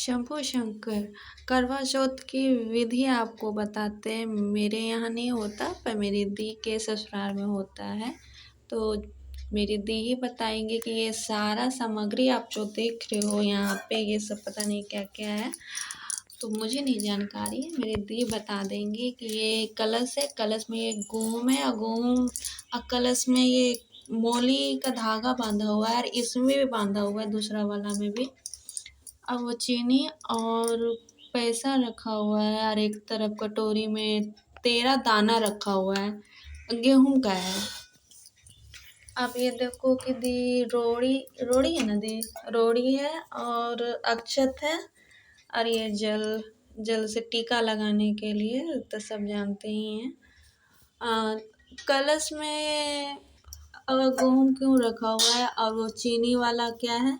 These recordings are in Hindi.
शंभू शंकर, करवा चौथ की विधि आपको बताते हैं। मेरे यहाँ नहीं होता पर मेरी दी के ससुराल में होता है। तो मेरी दी ही बताएंगे कि ये सारा सामग्री आप जो देख रहे हो यहाँ पे, ये सब पता नहीं क्या क्या है, तो मुझे नहीं जानकारी है। मेरी दी बता देंगी कि ये कलश है, कलश में ये गेहूँ है और गेहूँ और कलश में ये मोली का धागा बांधा हुआ है और इसमें भी बांधा हुआ है, दूसरा वाला में भी। अब वो चीनी और पैसा रखा हुआ है और एक तरफ कटोरी में 13 दाना रखा हुआ है, गेहूं का है। अब ये देखो कि दी रोड़ी रोड़ी है ना, दी रोड़ी है और अक्षत है और ये जल, जल से टीका लगाने के लिए, तो सब जानते ही हैं। कलश में गेहूं क्यों रखा हुआ है और वो चीनी वाला क्या है?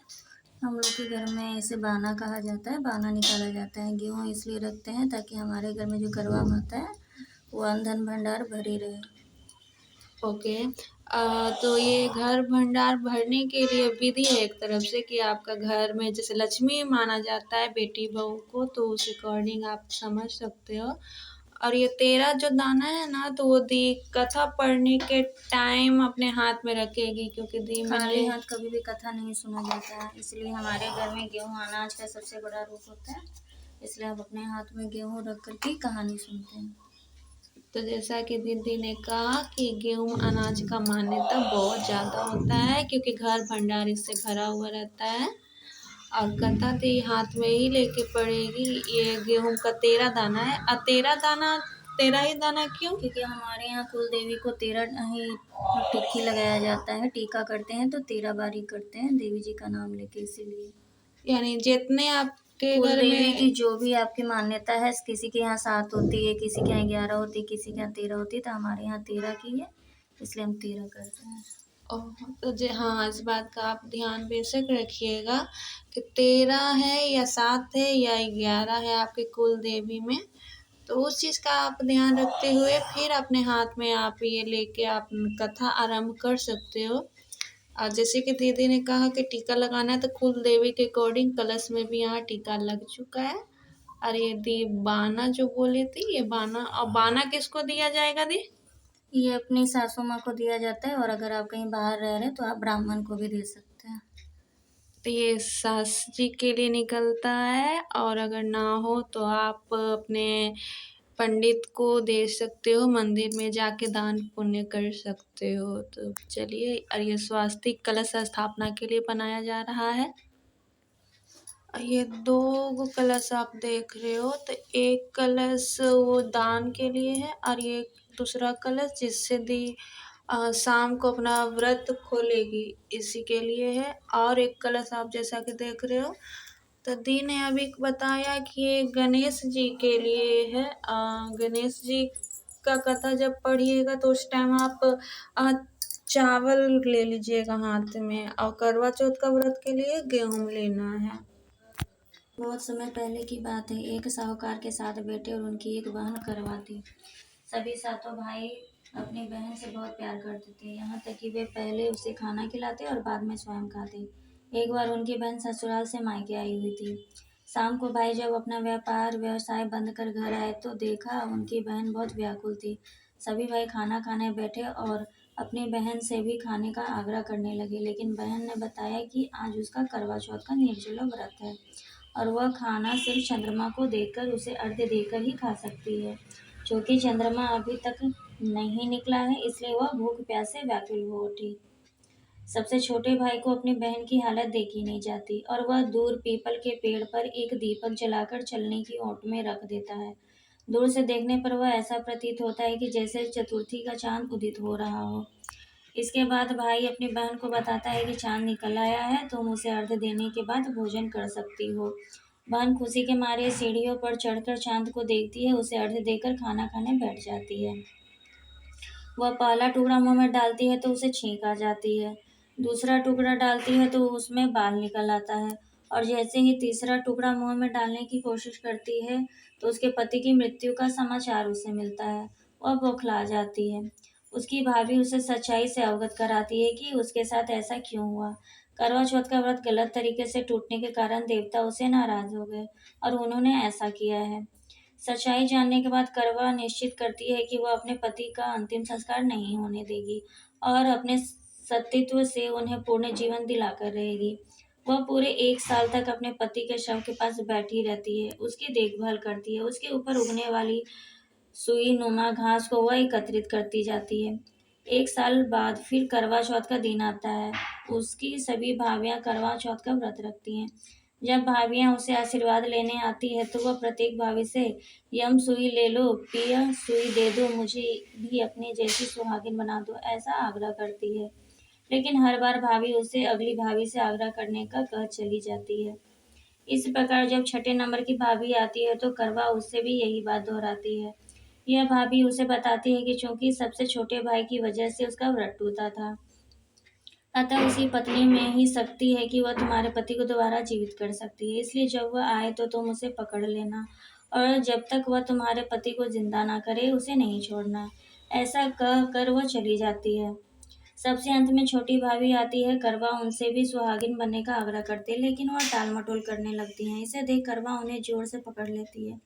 हम लोग के घर में इसे बाना कहा जाता है। बाना निकाला जाता है। गेहूँ इसलिए रखते हैं ताकि हमारे घर में जो करवा माता है वो अन्न धन भंडार भरी रहे। ओके। तो ये घर भंडार भरने के लिए विधि है एक तरफ से कि आपका घर में जैसे लक्ष्मी माना जाता है बेटी बहू को, तो उस अकॉर्डिंग आप समझ सकते हो। और ये 13 जो दाना है ना, तो वो दी कथा पढ़ने के टाइम अपने हाथ में रखेगी, क्योंकि दी खाली मैंने हाथ कभी भी कथा नहीं सुना जाता है, इसलिए हमारे घर में गेहूँ अनाज का सबसे बड़ा रूप होता है। इसलिए हम अपने हाथ में गेहूँ रख कर के कहानी सुनते हैं। तो जैसा कि दीदी ने कहा कि गेहूं अनाज का मान्यता बहुत ज़्यादा होता है, क्योंकि घर भंडार इससे भरा हुआ रहता है। और कथा तो ये हाथ में ही लेके पड़ेगी। ये गेहूं का 13 दाना है और 13 दाना, 13 ही दाना क्यों? क्योंकि हमारे यहाँ कुल देवी को 13 ही टिक्की लगाया जाता है। टीका करते हैं तो 13 बारी करते हैं देवी जी का नाम लेके, इसीलिए। यानी जितने आपके कुल घर देवी की में, जो भी आपकी मान्यता है, किसी के यहाँ 7 होती है, किसी के यहाँ 11 होती है, किसी के यहाँ 13 होती है, तो हमारे यहाँ 13 की है, इसलिए हम 13 करते हैं। तो हाँ, इस बात का आप ध्यान बेशक रखिएगा कि 13 है या 7 है या 11 है आपके कुल देवी में। तो उस चीज़ का आप ध्यान रखते हुए फिर अपने हाथ में आप ये लेके आप कथा आरंभ कर सकते हो। और जैसे कि दीदी ने कहा कि टीका लगाना है, तो कुल देवी के अकॉर्डिंग कलश में भी यहाँ टीका लग चुका है। और ये दी बाना जो बोली थी, ये बाना, और बाना किसको दिया जाएगा दी? ये अपनी सासू माँ को दिया जाता है, और अगर आप कहीं बाहर रह रहे हैं तो आप ब्राह्मण को भी दे सकते हैं। तो ये सास जी के लिए निकलता है, और अगर ना हो तो आप अपने पंडित को दे सकते हो, मंदिर में जाके दान पुण्य कर सकते हो। तो चलिए, और ये स्वास्तिक कलश स्थापना के लिए बनाया जा रहा है। ये 2 गो कलश आप देख रहे हो, तो एक कलश वो दान के लिए है और ये दूसरा कलश जिससे दी शाम को अपना व्रत खोलेगी, इसी के लिए है। और एक कलश आप जैसा कि देख रहे हो, तो दी ने अभी बताया कि ये गणेश जी के लिए है। गणेश जी का कथा जब पढ़िएगा तो उस टाइम आप अ, चावल ले लीजिएगा हाथ में, और करवा चौथ का व्रत के लिए गेहूं लेना है। बहुत समय पहले की बात है। एक साहूकार के 7 बेटे और उनकी एक बहन करवा थी। सभी सातों भाई अपनी बहन से बहुत प्यार करते थे, यहाँ तक कि वे पहले उसे खाना खिलाते और बाद में स्वयं खाते। एक बार उनकी बहन ससुराल से मायके आई हुई थी। शाम को भाई जब अपना व्यवसाय बंद कर घर आए तो देखा उनकी बहन बहुत व्याकुल थी। सभी भाई खाना खाने बैठे और अपनी बहन से भी खाने का आग्रह करने लगे, लेकिन बहन ने बताया कि आज उसका करवा चौथ का निर्जला व्रत है और वह खाना सिर्फ चंद्रमा को देखकर, उसे अर्घ्य देकर ही खा सकती है। चूंकि चंद्रमा अभी तक नहीं निकला है, इसलिए वह भूख प्यास से व्याकुल हो उठी। सबसे छोटे भाई को अपनी बहन की हालत देखी नहीं जाती और वह दूर पीपल के पेड़ पर एक दीपक जलाकर चलने की ओट में रख देता है। दूर से देखने पर वह ऐसा प्रतीत होता है कि जैसे चतुर्थी का चांद उदित हो रहा हो। इसके बाद भाई अपनी बहन को बताता है कि चांद निकल आया है, तुम उसे अर्घ्य देने के बाद भोजन कर सकती हो। बहन खुशी के मारे सीढ़ियों पर चढ़कर चांद को देखती है, उसे अर्घ्य देकर खाना खाने बैठ जाती है। वह पहला टुकड़ा मुंह में डालती है तो उसे छींक आ जाती है। दूसरा टुकड़ा डालती है तो उसमें बाल निकल आता है, और जैसे ही तीसरा टुकड़ा मुंह में डालने की कोशिश करती है तो उसके पति की मृत्यु का समाचार उसे मिलता है। वह बौखला जाती है। उसकी भाभी उसे सच्चाई से अवगत कराती है कि उसके साथ ऐसा क्यों हुआ। करवा चौथ का व्रत गलत तरीके से टूटने के कारण देवता उससे नाराज हो गए और उन्होंने ऐसा किया है। सच्चाई जानने के बाद करवा निश्चित करती है कि वह अपने पति का अंतिम संस्कार नहीं होने देगी और अपने सतीत्व से उन्हें पूर्ण जीवन दिलाकर रहेगी। वह पूरे 1 साल तक अपने पति के शव के पास बैठी रहती है, उसकी देखभाल करती है, उसके ऊपर उगने वाली सुई नुमा घास को वह एकत्रित करती जाती है। 1 साल बाद फिर करवा चौथ का दिन आता है। उसकी सभी भाभियां करवा चौथ का व्रत रखती हैं। जब भाभियां उसे आशीर्वाद लेने आती है तो वह प्रत्येक भाभी से यम सुई ले लो, पिया सुई दे दो, मुझे भी अपनी जैसी सुहागिन बना दो, ऐसा आग्रह करती है। लेकिन हर बार भाभी उसे अगली भाभी से आग्रह करने का कह चली जाती है। इस प्रकार जब छठे नंबर की भाभी आती है तो करवा उससे भी यही बात दोहराती है। यह भाभी उसे बताती है कि चूंकि सबसे छोटे भाई की वजह से उसका व्रत टूटा था, अतः उसी पत्नी में ही शक्ति है कि वह तुम्हारे पति को दोबारा जीवित कर सकती है। इसलिए जब वह आए तो तुम उसे पकड़ लेना और जब तक वह तुम्हारे पति को जिंदा ना करे उसे नहीं छोड़ना। ऐसा कह कर वह चली जाती है। सबसे अंत में छोटी भाभी आती है। करवा उनसे भी सुहागिन बनने का आग्रह करती है, लेकिन वह टाल मटोल करने लगती हैं। इसे देख करवा उन्हें जोर से पकड़ लेती है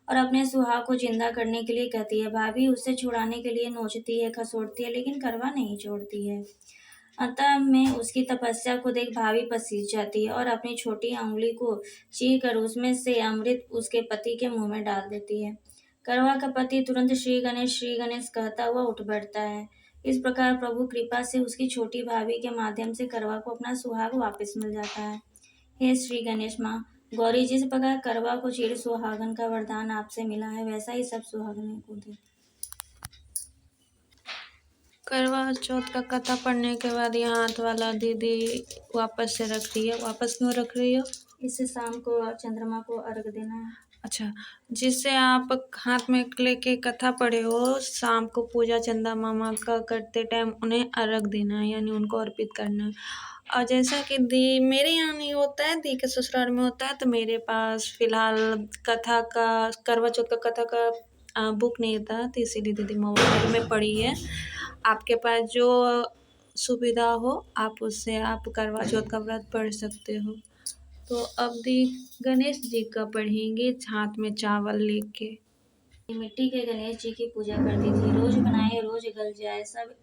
और अपने सुहाग को जिंदा करने के लिए कहती है। भाभी उसे छुड़ाने के लिए नोचती है, खसोटती है, लेकिन करवा नहीं छोड़ती है। अंत में उसकी तपस्या को देख भाभी पसीज जाती है और अपनी छोटी उंगली को चीर कर उसमें से अमृत उसके पति के मुंह में डाल देती है। करवा का पति तुरंत श्री गणेश कहता हुआ उठ बैठता है। इस प्रकार प्रभु कृपा से उसकी छोटी भाभी के माध्यम से करवा को अपना सुहाग वापस मिल जाता है। हे श्री गणेश माँ गौरी, जिस प्रकार करवा को चिर सुहागन का वरदान आपसे मिला है, वैसा ही सब सुहागनों को दे। करवा चौथ का कथा पढ़ने के बाद ये हाथ वाला दीदी वापस से रख रही है। वापस क्यों रख रही हो? इससे शाम को चंद्रमा को अर्घ देना है। अच्छा, जिससे आप हाथ में लेके कथा पढ़े हो, शाम को पूजा चंदा मामा का करते टाइम उन्हें अर्घ देना है, यानी उनको अर्पित करना है। और जैसा कि दी मेरे यहाँ नहीं होता है, दी के ससुराल में होता है, तो मेरे पास फिलहाल कथा का करवा चौथ का कथा का बुक नहीं था, तो इसीलिए दीदी मोबाइल में पढ़ी है। आपके पास जो सुविधा हो आप उससे आप करवा चौथ का व्रत पढ़ सकते हो। तो अब दी गणेश जी का पढ़ेंगे हाथ में चावल लेके। मिट्टी के गणेश जी की पूजा करती थी। रोज बनाए रोज गल जाए। सब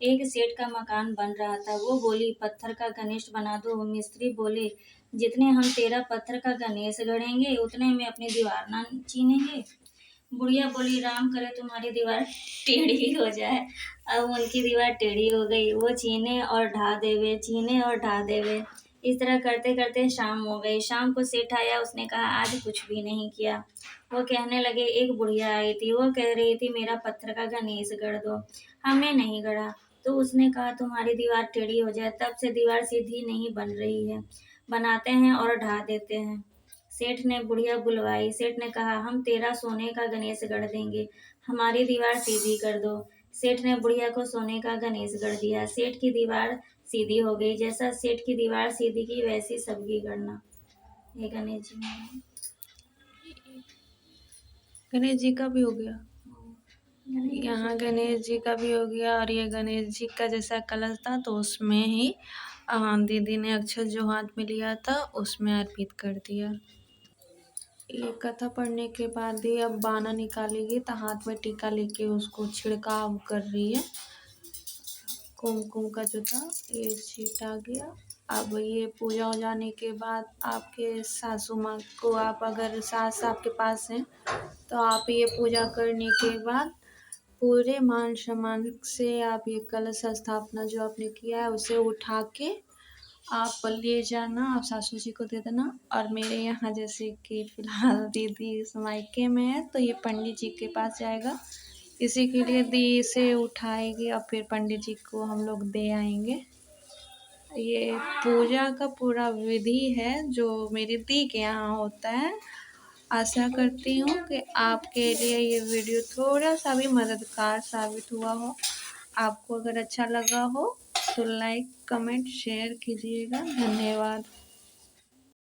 एक सेठ का मकान बन रहा था। वो बोली पत्थर का गणेश बना दो। मिस्त्री बोले जितने हम तेरा पत्थर का गणेश गढ़ेंगे उतने में अपनी दीवार ना चीनेंगे। बुढ़िया बोली राम करे तुम्हारी दीवार टेढ़ी हो जाए। अब उनकी दीवार टेढ़ी हो गई। वो चीने और ढा देवे, चीने और ढा देवे। इस तरह करते करते शाम हो गई। शाम को सेठ आया। उसने कहा आज कुछ भी नहीं किया। वो कहने लगे एक बुढ़िया आई थी। वो कह रही थी मेरा पत्थर का गणेश गढ़ दो। हमने नहीं गढ़ा। तो उसने कहा तुम्हारी दीवार टेढ़ी हो जाए। तब से दीवार सीधी नहीं बन रही है। बनाते हैं और ढा देते हैं। सेठ ने बुढ़िया बुलवाई। सेठ ने कहा हम तेरा सोने का गणेश गढ़ देंगे, हमारी दीवार सीधी कर दो। सेठ ने बुढ़िया को सोने का गणेश गढ़ दिया। सेठ की दीवार सीधी हो गई। जैसा सेठ की दीवार सीधी की वैसी सबकी गढ़ना। ये गणेश जी महाराज। गणेश जी का भी हो गया। गणेश यहाँ गणेश जी का भी हो गया। और ये गणेश जी का जैसा कलश था तो उसमें ही दीदी ने अक्षत जो हाथ में लिया था उसमें अर्पित कर दिया। ये कथा पढ़ने के बाद ही अब बाना निकालेगी तो हाथ में टीका लेके उसको छिड़काव कर रही है। कुमकुम का जो था ये छीट आ गया। अब ये पूजा हो जाने के बाद आपके सासू माँ को, आप अगर सास आपके पास हैं तो आप ये पूजा करने के बाद पूरे मान सम्मान से आप ये कलश स्थापना जो आपने किया है उसे उठा के आप ले जाना, आप सासू जी को दे देना। और मेरे यहाँ जैसे कि फ़िलहाल दीदी मायके में है तो ये पंडित जी के पास जाएगा, इसी के लिए दी इसे उठाएगी और फिर पंडित जी को हम लोग दे आएंगे। ये पूजा का पूरा विधि है जो मेरी दी के यहाँ होता है। आशा करती हूँ कि आपके लिए ये वीडियो थोड़ा सा भी मददगार साबित हुआ हो। आपको अगर अच्छा लगा हो तो लाइक कमेंट शेयर कीजिएगा। धन्यवाद।